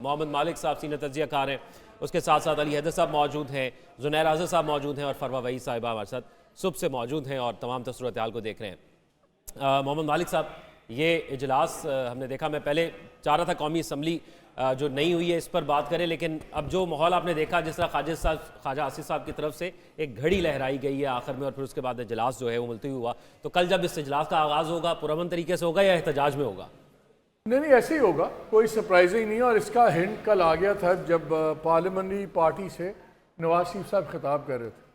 محمد مالک صاحب سینئر تجزیہ کار ہیں، اس کے ساتھ ساتھ علی حیدر صاحب موجود ہیں، زنیر آزر صاحب موجود ہیں اور فروا وحید صاحبہ ہمارے ساتھ صبح سے موجود ہیں اور تمام صورتحال کو دیکھ رہے ہیں۔ محمد مالک صاحب، یہ اجلاس ہم نے دیکھا، میں پہلے چاہ رہا تھا قومی اسمبلی جو نہیں ہوئی ہے اس پر بات کریں، لیکن اب جو ماحول آپ نے دیکھا، جس طرح خواجہ آصف صاحب کی طرف سے ایک گھڑی لہرائی گئی ہے آخر میں اور پھر اس کے بعد اجلاس جو ہے وہ ملتوی ہوا، تو کل جب اس اجلاس کا آغاز ہوگا پرامن طریقے سے ہوگا یا احتجاج میں ہوگا؟ نہیں ایسے ہی ہوگا، کوئی سرپرائزنگ نہیں ہے۔ اور اس کا ہنٹ کل آ گیا تھا جب پارلیمنٹری پارٹی سے نواز شریف صاحب خطاب کر رہے تھے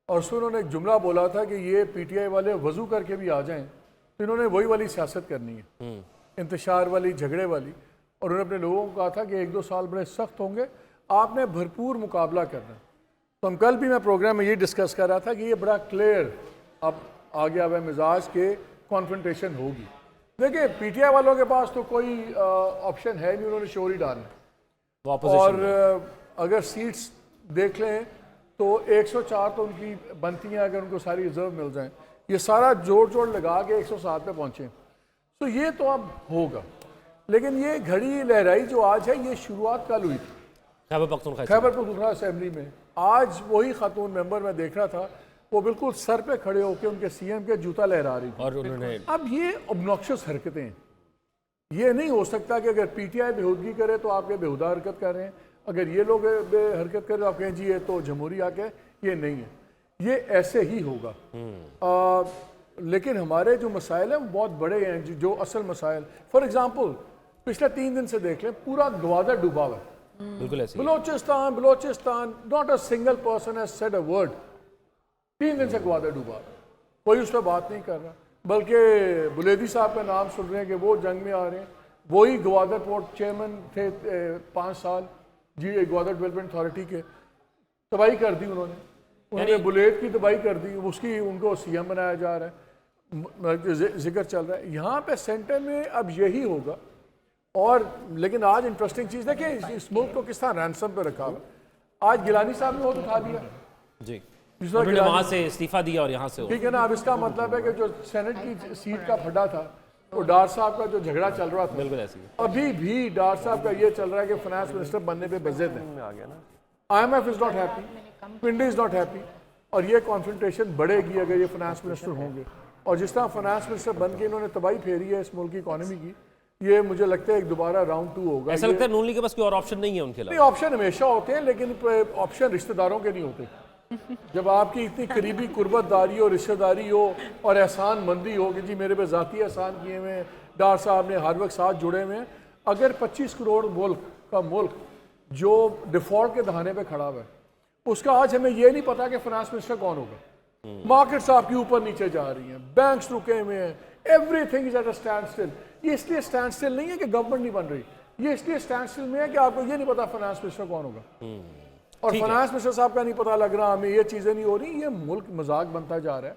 اور اس میں انہوں نے ایک جملہ بولا تھا کہ یہ پی ٹی آئی والے وضو کر کے بھی آ جائیں تو انہوں نے وہی والی سیاست کرنی ہے، انتشار والی، جھگڑے والی، اور انہوں نے اپنے لوگوں کو کہا تھا کہ 1-2 سال بڑے سخت ہوں گے، آپ نے بھرپور مقابلہ کرنا۔ تو ہم کل بھی میں پروگرام میں یہ ڈسکس کر رہا تھا کہ یہ بڑا کلیئر اب آ گیا ہوا مزاج کے کانفرنٹیشن ہوگی۔ دیکھیں پی ٹی آئی والوں کے پاس تو کوئی آپشن ہے نہیں، انہوں نے شور ہی ڈالنا، اور اگر سیٹس دیکھ لیں تو 104 تو ان کی بنتی ہیں اگر ان کو ساری ریزرو مل جائیں، یہ سارا جوڑ لگا کے 107 پہ پہنچیں، تو یہ تو اب ہوگا۔ لیکن یہ گھڑی لہرائی جو آج ہے، یہ شروعات کل ہوئی تھی خیبر پختونخوا اسمبلی میں۔ آج وہی خاتون ممبر میں دیکھ رہا تھا، وہ بالکل سر پہ کھڑے ہو کے ان کے سی ایم کے جوتا لہرا رہی تھی، اور انہوں نے اب یہ obnoxious حرکتیں ہیں۔ یہ نہیں ہو سکتا کہ اگر پی ٹی آئی بےہودگی کرے تو آپ کے بےہودہ حرکت کر رہے ہیں، اگر یہ لوگ بے حرکت کرے تو آپ کہیں جی یہ تو جمہوری حق ہے، یہ نہیں ہے، یہ ایسے ہی ہوگا۔ لیکن ہمارے جو مسائل ہیں وہ بہت بڑے ہیں، جو اصل مسائل، فار ایگزامپل پچھلے 3 دن سے دیکھ لیں، پورا گوادر ڈوبا ہوا ہے، Balochistan not a single person has said a word۔ 3 دن سے گوادر ڈوبا، کوئی اس پہ بات نہیں کر رہا، بلکہ بلیدی صاحب کا نام سن رہے ہیں کہ وہ جنگ میں آ رہے ہیں۔ وہی گوادر پورٹ چیئرمین تھے 5 سال، جی گوادر ڈیولپمنٹ اتھارٹی کے، تباہی کر دی انہوں نے بلید کی تباہی کر دی، اس کی ان کو سی ایم بنایا جا رہا ہے، ذکر چل رہا ہے یہاں پہ سینٹر میں۔ اب یہی ہوگا۔ اور لیکن آج انٹرسٹنگ چیز ہے کہ اس ملک کو کس طرح رینسم پہ رکھا ہوا۔ آج گیلانی صاحب نے وہ اٹھا دیا، جی انہوں نے وہاں سے استعفیٰ دیا اور یہاں سے، ٹھیک ہے نا۔ اب اس کا مطلب ہے کہ جو سینٹ کی سیٹ کا پھڈا تھا، وہ ڈار صاحب کا جو جھگڑا چل رہا تھا، بالکل ایسی ابھی بھی ڈار صاحب کا یہ چل رہا ہے کہ فائنانس منسٹر بننے پہ بزد ہے۔ I M F is not happy, Pindi is not happy, اور یہ کانفرنٹیشن بڑھے گی اگر یہ فائنانس منسٹر ہوں گے۔ اور جس طرح فائنانس منسٹر بن کے انہوں نے تباہی پھیری ہے اس ملک کی اکانومی کی، یہ مجھے لگتا ہے ایک دوبارہ راؤنڈ 2 ہوگا۔ ایسا لگتا ہے نون لیگ کے پاس کوئی اور آپشن نہیں ہے ان کے علاوہ؟ نہیں، آپشن ہمیشہ ہوتے ہیں، لیکن آپشن رشتہ داروں کے نہیں ہوتے۔ جب آپ کی اتنی قریبی قربت داری ہو، رشتہ داری ہو اور احسان مندی ہو کہ جی میرے پہ ذاتی احسان کیے ہوئے ہیں، ڈار صاحب نے ہر وقت ساتھ جڑے ہوئے ہیں۔ اگر 25 کروڑ ملک جو ڈیفالٹ کے دہانے پہ کھڑا ہوا ہے، اس کا آج ہمیں یہ نہیں پتا کہ فائنانس منسٹر کون ہوگا۔ مارکیٹس آپ کی اوپر نیچے جا رہی ہیں، بینکس رکے ہوئے ہیں، everything is at a standstill. یہ اس لیے اسٹینڈ اسٹل نہیں ہے کہ گورنمنٹ نہیں بن رہی، یہ اس لیے اسٹینڈ اسٹل میں ہے کہ آپ کو یہ نہیں پتا فائنانس منسٹر کون ہوگا، اور فائنانس منسٹر صاحب کا نہیں پتا لگ رہا، ہمیں یہ چیزیں نہیں ہو رہی۔ یہ ملک مذاق بنتا جا رہا ہے،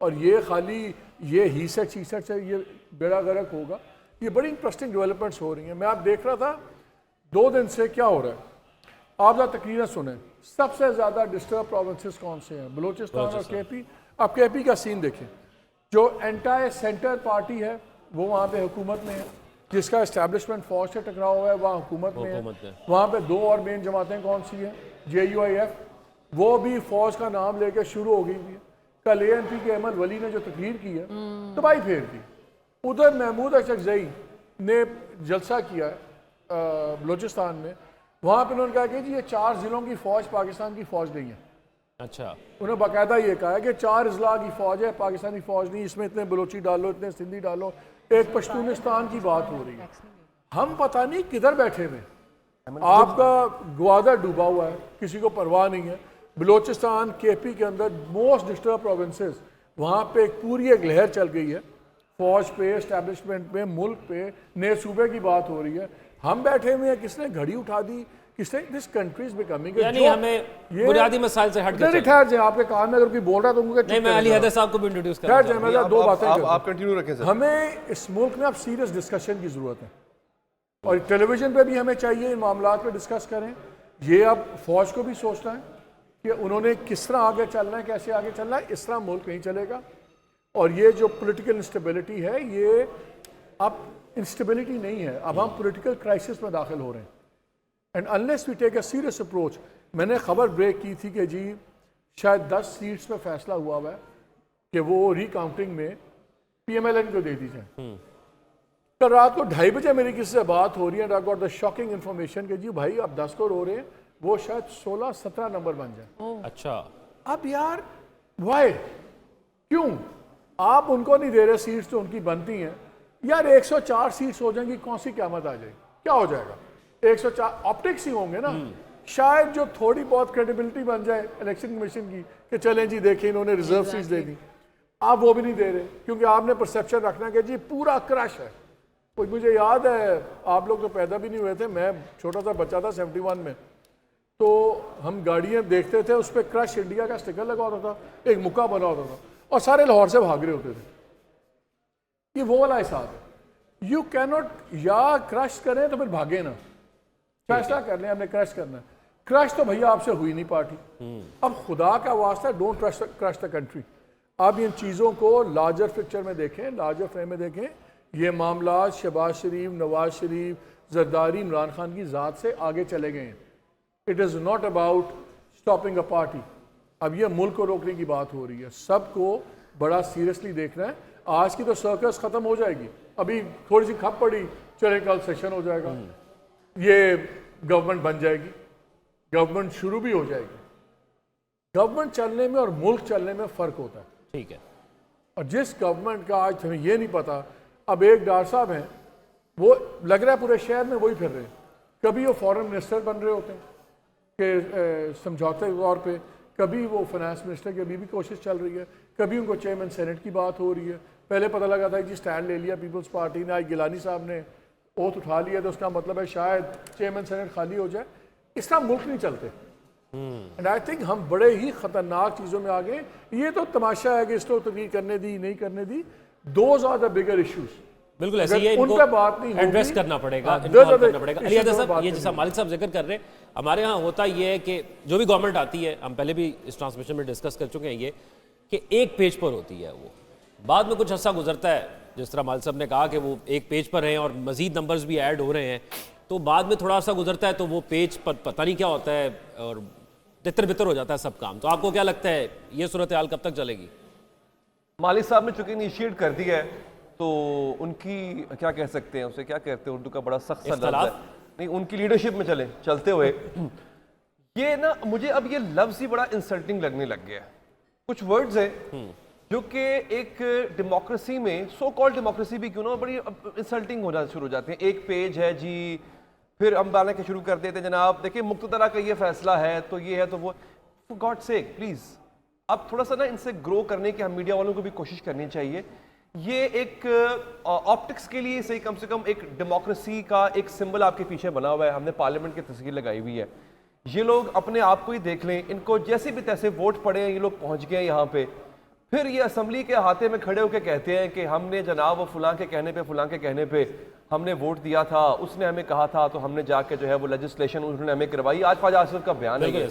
اور یہ خالی یہ ہی سچ سے یہ بیڑا غرق ہوگا۔ یہ بڑی انٹرسٹنگ ڈیولپمنٹس ہو رہی ہیں۔ میں آپ دیکھ رہا تھا 2 دن سے کیا ہو رہا ہے، آپ ذرا تقریریں سنیں۔ سب سے زیادہ ڈسٹرب پروونسز کون سے ہیں؟ بلوچستان اور کے پی۔ آپ کے پی کا سین دیکھیں، جو اینٹائی سینٹر پارٹی ہے وہ وہاں پہ حکومت میں ہے، جس کا اسٹیبلشمنٹ فوج سے ٹکرا ہوا ہے وہاں حکومت میں ہے۔ وہاں پہ 2 اور مین جماعتیں کون سی ہیں؟ جے یو آئی ایف، وہ بھی فوج کا نام لے کے شروع ہو گئی تھی۔ کل اے این پی کے احمد ولی نے جو تقریر کی ہے، تباہی پھیر دی۔ ادھر محمود اچکزئی نے جلسہ کیا ہے بلوچستان میں، وہاں پہ انہوں نے کہا کہ جی یہ 4 ضلعوں کی فوج پاکستان کی فوج نہیں ہے۔ اچھا، انہوں نے باقاعدہ یہ کہا ہے کہ 4 اضلاع کی فوج ہے، پاکستانی فوج نہیں، اس میں اتنے بلوچی ڈالو، اتنے سندھی ڈالو، ایک پشتونستان کی بات ہو رہی ہے۔ ہم پتہ نہیں کدھر بیٹھے ہوئے، آپ کا گوادر ڈوبا ہوا ہے، کسی کو پرواہ نہیں ہے۔ بلوچستان کے پی کے اندر موسٹ ڈسٹرب پروونسز، وہاں پہ ایک پوری ایک لہر چل گئی ہے، فوج پہ، اسٹیبلشمنٹ پہ، ملک پہ، نئے صوبے کی بات ہو رہی ہے۔ ہم بیٹھے ہوئے ہیں، کس نے گھڑی اٹھا دی، کس نے دس کنٹری از بیکمنگ، یعنی ہمیں بنیادی مسائل سے ہٹ کے ٹھہر جائیں۔ آپ کے کان میں اگر کوئی بول رہا تو نہیں، میں علی حیدر صاحب کو بھی انٹروڈیوس کرنا ٹھہر جائیں، میں 2 باتیں آپ کنٹینیو رکھیں سر۔ ہمیں اس ملک میں اب سیریس ڈسکشن کی ضرورت ہے، اور ٹیلی ویژن پہ بھی ہمیں چاہیے ان معاملات پہ ڈسکس کریں۔ یہ اب فوج کو بھی سوچنا ہے کہ انہوں نے کس طرح آگے چلنا ہے، کیسے آگے چلنا ہے۔ اس طرح ملک نہیں چلے گا، اور یہ جو پولیٹیکل انسٹیبلٹی ہے، یہ اب انسٹیبلٹی نہیں ہے، اب ہم پولیٹیکل کرائسس میں داخل ہو رہے ہیں۔ And unless we take a serious approach. میں نے خبر بریک کی تھی کہ جی شاید 10 سیٹس پہ فیصلہ ہوا ہے کہ وہ ری کاؤنٹنگ میں پی ایم ایل این کو دے دی جائیں. کل رات کو 2:30 بجے میری کسی سے بات ہو رہی ہے, I got the shocking information کہ جی بھائی اب 10 کو رو رہے ہیں, وہ شاید 16-17 نمبر بن جائیں. اچھا, اب یار وائی, کیوں آپ ان کو نہیں دے رہے سیٹس جو ان کی بنتی ہیں؟ یار 104 سیٹس ہو جائیں گی, کون سی قیامت آ جائے گی؟ کیا ہو جائے گا؟ 104 آپٹکس ہی ہوں گے نا. شاید جو تھوڑی بہت کریڈیبلٹی بن جائے الیکشن کمیشن کی کہ چلیں جی دیکھیں انہوں نے ریزرو سیٹس دے دی, آپ وہ بھی نہیں دے رہے کیونکہ آپ نے پرسیپشن رکھنا کہ جی پورا کرش ہے. کوئی مجھے یاد ہے, آپ لوگ تو پیدا بھی نہیں ہوئے تھے, میں چھوٹا سا بچہ تھا 71 میں, تو ہم گاڑیاں دیکھتے تھے اس پہ کرش انڈیا کا اسٹیکر لگا ہوتا تھا, ایک مکہ بنا ہوتا تھا اور سارے لاہور سے بھاگ رہے ہوتے تھے. یہ وہ والا حساب ہے. یو کی ناٹ یا کرش کریں تو پھر بھاگیں نا, فیصلہ کر لیں ہم نے کرش کرنا ہے. کرش تو بھیا آپ سے ہوئی نہیں پارٹی. اب خدا کا واسطہ ڈونٹ کرش دا کنٹری. آپ ان چیزوں کو لارجر پکچر میں دیکھیں, لارجر فریم میں دیکھیں. یہ معاملات شہباز شریف, نواز شریف, زرداری, عمران خان کی ذات سے آگے چلے گئے ہیں. It is not about stopping a party. اب یہ ملک کو روکنے کی بات ہو رہی ہے, سب کو بڑا سیریسلی دیکھنا ہے. آج کی تو سرکس ختم ہو جائے گی, ابھی تھوڑی سی کھپ پڑی, چلے کل سیشن ہو جائے گا, یہ گورنمنٹ بن جائے گی, گورنمنٹ شروع بھی ہو جائے گی. گورنمنٹ چلنے میں اور ملک چلنے میں فرق ہوتا ہے. ٹھیک ہے. اور جس گورنمنٹ کا آج ہمیں یہ نہیں پتا, اب ایک ڈاکٹر صاحب ہیں وہ لگ رہا ہے پورے شہر میں وہی پھر رہے ہیں. کبھی وہ فارن منسٹر بن رہے ہوتے ہیں کہ سمجھوتے کے طور پہ, کبھی وہ فائنانس منسٹر کی ابھی بھی کوشش چل رہی ہے, کبھی ان کو چیئرمین سینٹ کی بات ہو رہی ہے. پہلے پتہ لگا تھا جی سٹینڈ لے لیا پیپلز پارٹی نے, آج گیلانی صاحب نے اوتھ اٹھا لیا, تو اس کا مطلب ہے شاید چیئرمین سینٹ خالی ہو جائے. اس طرح ملک نہیں چلتے. اینڈ آئی تھنک ہم بڑے ہی خطرناک چیزوں میں آ گئے. یہ تو تماشا ہے کہ اس کو تقریر کرنے دی نہیں کرنے دی, those are the bigger issues. بالکل ایسے ہی ہے, ان پہ بات نہیں ایڈریس کرنا پڑے گا, ان کو حل کرنا پڑے گا. علی حیدر صاحب, یہ جیسا مالک صاحب ذکر کر رہے ہیں, ہمارے ہاں ہوتا یہ ہے کہ جو بھی گورنمنٹ آتی ہے, ہم پہلے بھی اس ٹرانسمیشن میں ڈسکس کر چکے ہیں یہ, کہ ایک پیج پر ہوتی ہے, وہ بعد میں کچھ عرصہ گزرتا ہے, جس طرح مالک صاحب نے کہا کہ وہ ایک پیج پر ہیں اور مزید نمبرز بھی ایڈ ہو رہے ہیں, تو بعد میں تھوڑا عرصہ گزرتا ہے تو وہ پیج پر پتہ نہیں کیا ہوتا ہے اور تتر بتر ہو جاتا ہے سب کام. تو آپ کو کیا لگتا ہے یہ صورتحال کب تک چلے گی؟ مالک صاحب نے چونکہ انیشیٹ کر دی ہے تو ان کی کیا کہہ سکتے ہیں, اسے کیا کہتے ہیں, اردو کا بڑا سخت سا لفظ ہے, نہیں ان کی لیڈرشپ میں چلتے ہوئے یہ نا, مجھے اب یہ لفظ ہی بڑا انسلٹنگ لگنے لگ گیا ہے. کچھ ورڈز ہیں جو کہ ایک ڈیموکریسی میں, سو کال ڈیموکریسی بھی کیوں نہ, بڑی انسلٹنگ ہونا شروع ہو جاتے ہیں. ایک پیج ہے جی, پھر ہم بانے کے شروع کر دیتے ہیں جناب دیکھیں مقتدرہ کا یہ فیصلہ ہے تو یہ ہے تو وہ. فار گاڈ سیک پلیز اب تھوڑا سا نا ان سے گرو کرنے کی ہم میڈیا والوں کو بھی کوشش کرنی چاہیے. یہ ایک آپٹکس کے لیے صحیح کم سے کم ایک ڈیموکریسی کا ایک سمبل آپ کے پیچھے بنا ہوا ہے, ہم نے پارلیمنٹ کی تصویر لگائی ہوئی ہے. یہ لوگ اپنے آپ کو ہی دیکھ لیں, ان کو جیسے بھی تیسے ووٹ پڑے ہیں, یہ لوگ پہنچ گئے ہیں یہاں پہ, پھر یہ اسمبلی کے احاطے میں کھڑے ہو کے کہتے ہیں کہ ہم نے جناب وہ فلاں کے کہنے پہ فلاں کے کہنے پہ ہم نے ووٹ دیا تھا, اس نے ہمیں کہا تھا تو ہم نے جا کے جو ہے وہ لیجسلیشن انہوں نے ہمیں کروائی. آج خواجہ آصف کا بیان ہے,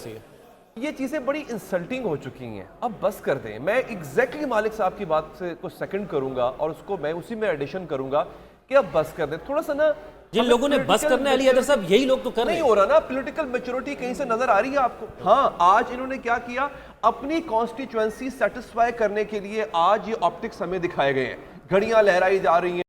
یہ چیزیں بڑی انسلٹنگ ہو چکی ہیں. اب بس کر دیں. میں ایگزیکٹلی مالک صاحب کی بات سے کچھ سیکنڈ کروں گا اور اس کو میں اسی میں ایڈیشن کروں گا کہ اب بس کر دیں تھوڑا سا نا. جن لوگوں نے بس کرنا ہے علی حیدر صاحب, یہی لوگ تو کر رہے ہیں. نہیں ہو رہا نا, پولیٹیکل میچورٹی کہیں سے نظر آ رہی ہے آپ کو. ہاں آج انہوں نے کیا کیا, اپنی کانسٹیچوئنسی سیٹسفائی کرنے کے لیے آج یہ آپٹکس ہمیں دکھائے گئے ہیں, گھڑیاں لہرائی جا رہی ہیں.